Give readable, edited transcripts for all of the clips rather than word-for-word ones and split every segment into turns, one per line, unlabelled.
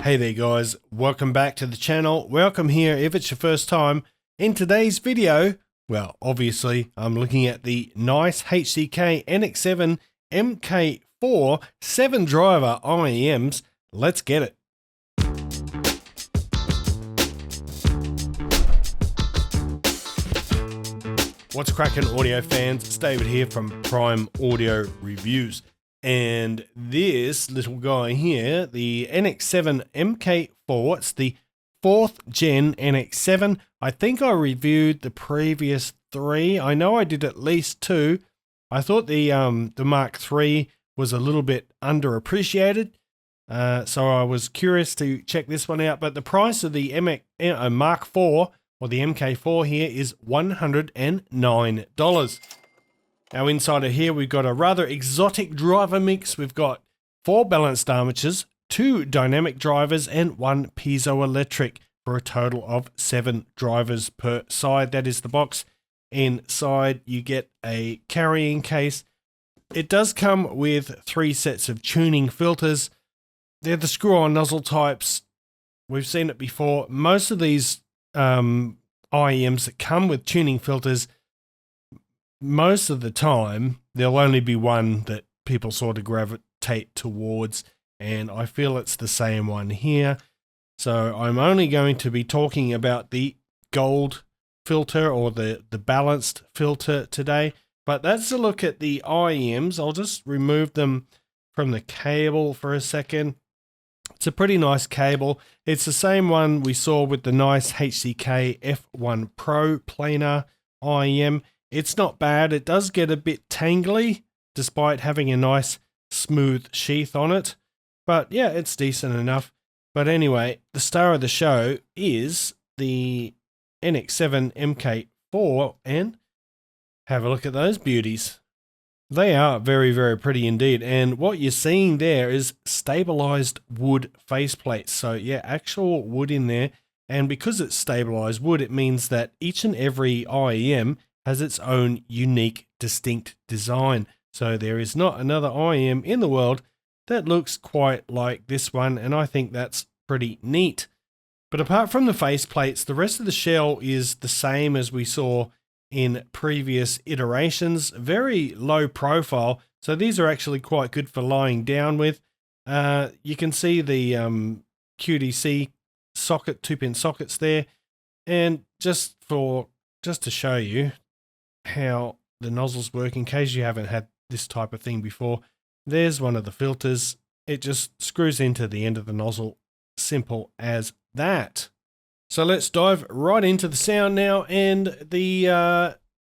Hey there guys, welcome back to the channel. Welcome here if it's your first time. In today's video, well obviously I'm looking at the NiceHCK NX7 MK4 7 driver IEMs. Let's get it. What's cracking audio fans? It's David here from Prime Audio Reviews. And this little guy here, the NX7 MK4, it's the 4th gen NX7. I think I reviewed the previous 3. I know I did at least 2. I thought the Mark III was a little bit underappreciated. So I was curious to check this one out. But the price of the Mark IV or the MK4 here is $109. Now inside of here, we've got a rather exotic driver mix. We've got 4 balanced armatures, 2 dynamic drivers, and 1 piezoelectric for a total of 7 drivers per side. That is the box. Inside, you get a carrying case. It does come with 3 sets of tuning filters. They're the screw-on nozzle types. We've seen it before. Most of these IEMs that come with tuning filters, most of the time, there'll only be one that people sort of gravitate towards, and I feel it's the same one here. So I'm only going to be talking about the gold filter or the balanced filter today, but that's a look at the IEMs. I'll just remove them from the cable for a second. It's a pretty nice cable. It's the same one we saw with the NiceHCK F1 Pro planar IEM. It's not bad. It does get a bit tangly despite having a nice smooth sheath on it. But yeah, it's decent enough. But anyway, the star of the show is the NX7 MK4, and have a look at those beauties. They are very, very pretty indeed. And what you're seeing there is stabilized wood faceplates. So yeah, actual wood in there. And because it's stabilized wood, it means that each and every IEM has its own unique, distinct design. So there is not another IEM in the world that looks quite like this one, and I think that's pretty neat. But apart from the faceplates, the rest of the shell is the same as we saw in previous iterations. Very low profile, so these are actually quite good for lying down with. You can see the QDC socket, 2-pin sockets there, and just to show you how the nozzles work in case you haven't had this type of thing before, there's one of the filters. It just screws into the end of the nozzle. Simple as that. So let's dive right into the sound now, and the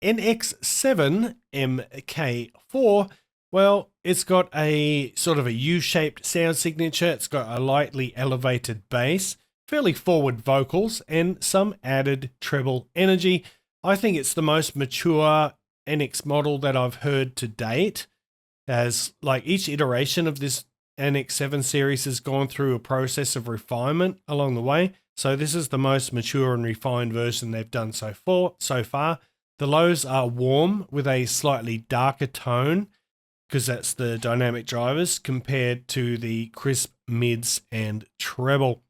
NX7 MK4, well, it's got a sort of a U-shaped sound signature. It's got a lightly elevated bass, fairly forward vocals, and some added treble energy. I think it's the most mature NX model that I've heard to date, as like each iteration of this NX7 series has gone through a process of refinement along the way. So this is the most mature and refined version they've done so far. The lows are warm with a slightly darker tone, because that's the dynamic drivers, compared to the crisp mids and treble.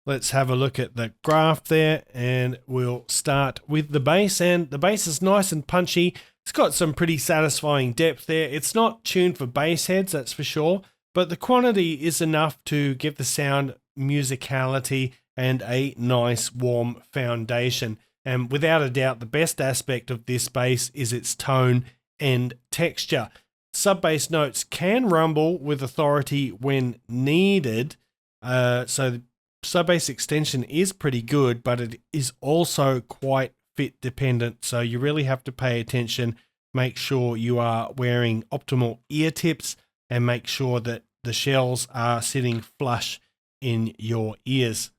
Let's have a look at the graph there, and we'll start with the bass. And the bass is nice and punchy. It's got some pretty satisfying depth there. It's not tuned for bass heads, that's for sure, but the quantity is enough to give the sound musicality and a nice warm foundation. And without a doubt, the best aspect of this bass is its tone and texture. Sub-bass notes can rumble with authority when needed, so sub-bass extension is pretty good, but it is also quite fit dependent. So you really have to pay attention, make sure you are wearing optimal ear tips, and make sure that the shells are sitting flush in your ears.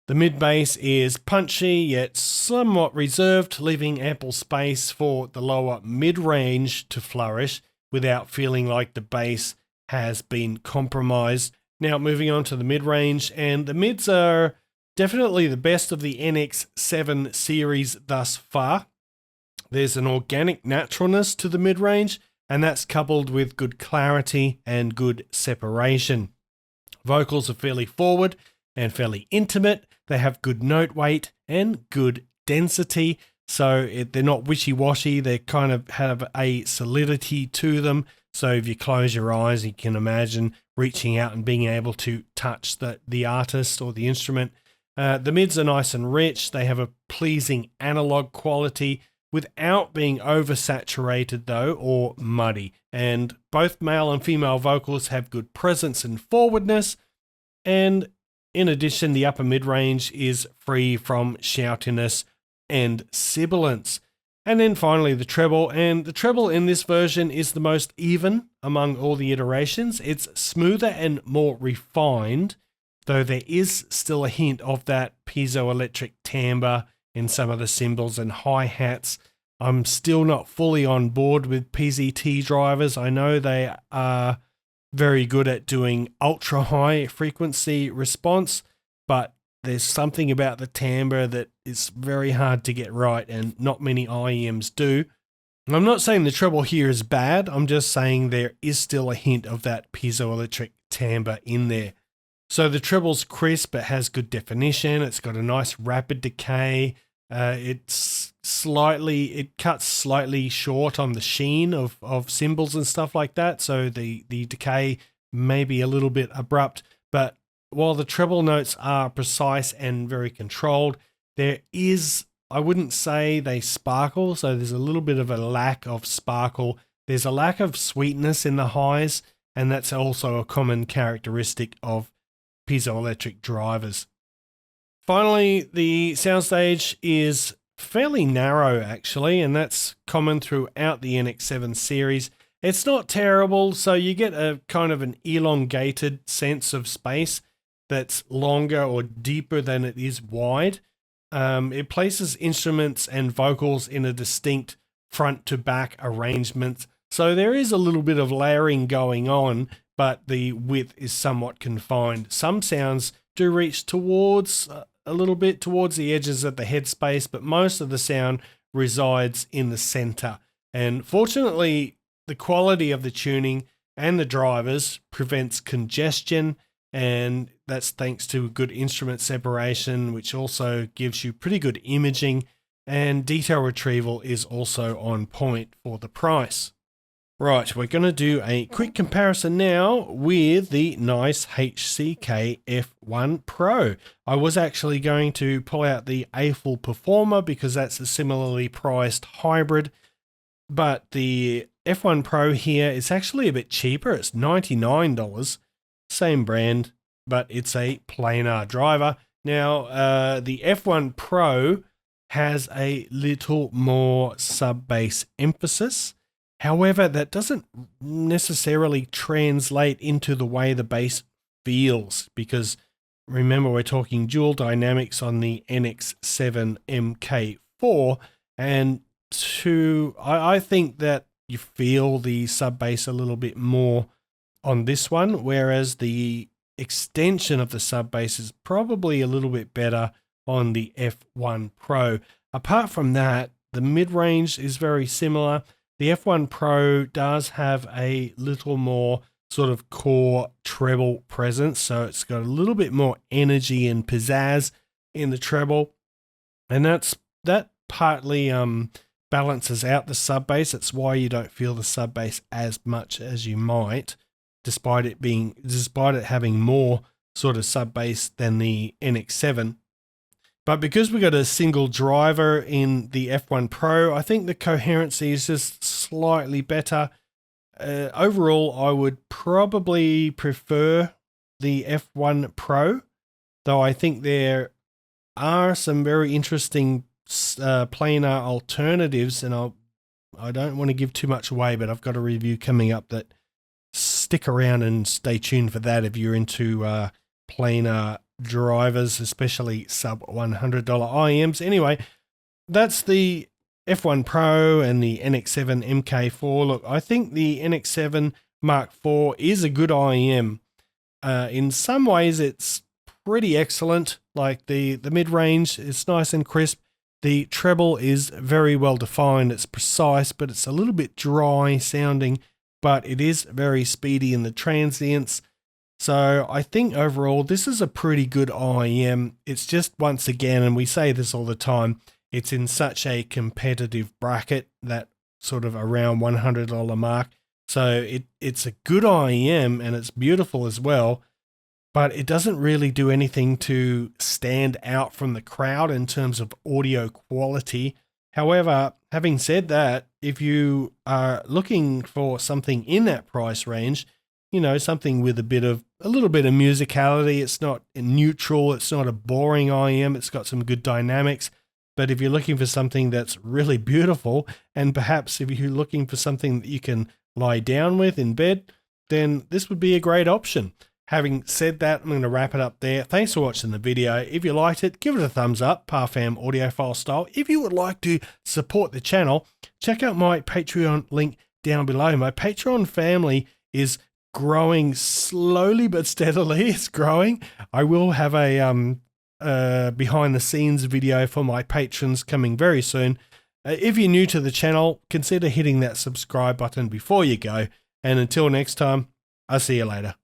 The mid-bass is punchy yet somewhat reserved, leaving ample space for the lower mid-range to flourish without feeling like the bass has been compromised. Now moving on to the mid-range, and the mids are definitely the best of the NX7 series thus far. There's an organic naturalness to the mid-range, and that's coupled with good clarity and good separation. Vocals are fairly forward and fairly intimate. They have good note weight and good density. So they're not wishy-washy. They kind of have a solidity to them. So if you close your eyes, you can imagine reaching out and being able to touch the artist or the instrument. The mids are nice and rich. They have a pleasing analog quality without being oversaturated though or muddy. And both male and female vocals have good presence and forwardness. And in addition, the upper mid-range is free from shoutiness and sibilance. And then finally the treble, and the treble in this version is the most even among all the iterations. It's smoother and more refined, though there is still a hint of that piezoelectric timbre in some of the cymbals and hi-hats. I'm still not fully on board with PZT drivers. I know they are very good at doing ultra high frequency response, but there's something about the timbre that is very hard to get right, and not many IEMs do. I'm not saying the treble here is bad, I'm just saying there is still a hint of that piezoelectric timbre in there. So the treble's crisp, it has good definition, it's got a nice rapid decay, it cuts slightly short on the sheen of cymbals and stuff like that, so the decay may be a little bit abrupt, but while the treble notes are precise and very controlled, there is, I wouldn't say they sparkle, so there's a little bit of a lack of sparkle. There's a lack of sweetness in the highs, and that's also a common characteristic of piezoelectric drivers. Finally, the Soundstage is fairly narrow actually, and that's common throughout the NX7 series. It's not terrible, so you get a kind of an elongated sense of space that's longer or deeper than it is wide. It places instruments and vocals in a distinct front to back arrangement. So there is a little bit of layering going on, but the width is somewhat confined. Some sounds do reach towards a little bit towards the edges of the headspace, but most of the sound resides in the center. And fortunately, the quality of the tuning and the drivers prevents congestion, and that's thanks to good instrument separation, which also gives you pretty good imaging, and detail retrieval is also on point for the price. Right, we're going to do a quick comparison now with the NiceHCK F1 Pro. I was actually going to pull out the A-Full Performer because that's a similarly priced hybrid, but the F1 Pro here is actually a bit cheaper. It's $99. Same brand, but it's a planar driver. Now, the F1 Pro has a little more sub-bass emphasis. However, that doesn't necessarily translate into the way the bass feels, because remember, we're talking dual dynamics on the NX7 MK4, and I think that you feel the sub-bass a little bit more on this one, whereas the extension of the sub-bass is probably a little bit better on the F1 Pro. Apart from that, the mid-range is very similar. The F1 Pro does have a little more sort of core treble presence, so it's got a little bit more energy and pizzazz in the treble, and that partly balances out the sub bass. That's why you don't feel the sub bass as much as you might, despite it having more sort of sub bass than the NX7. But because we got a single driver in the F1 Pro, I think the coherency is just slightly better. Overall, I would probably prefer the F1 Pro, though I think there are some very interesting planar alternatives, and I don't want to give too much away, but I've got a review coming up that stick around and stay tuned for that if you're into planar drivers, especially sub $100 IEMs. Anyway, that's the F1 Pro and the NX7 MK4. Look, I think the NX7 Mark IV is a good IEM. In some ways, it's pretty excellent. Like the mid-range, it's nice and crisp. The treble is very well defined. It's precise, but it's a little bit dry sounding, but it is very speedy in the transients. So I think overall this is a pretty good IEM. It's just, once again, and we say this all the time, it's in such a competitive bracket, that sort of around $100 mark. So it's a good IEM and it's beautiful as well, but it doesn't really do anything to stand out from the crowd in terms of audio quality. However, having said that, if you are looking for something in that price range, you know, something with a little bit of musicality, it's not neutral, it's not a boring IEM, it's got some good dynamics. But if you're looking for something that's really beautiful, and perhaps if you're looking for something that you can lie down with in bed, then this would be a great option. Having said that, I'm going to wrap it up there. Thanks for watching the video. If you liked it, give it a thumbs up, Parfam Audiophile style. If you would like to support the channel, check out my Patreon link down below. My Patreon family is growing slowly but steadily. It's growing. I will have a behind the scenes video for my patrons coming very soon. If you're new to the channel, consider hitting that subscribe button before you go. And until next time, I'll see you later.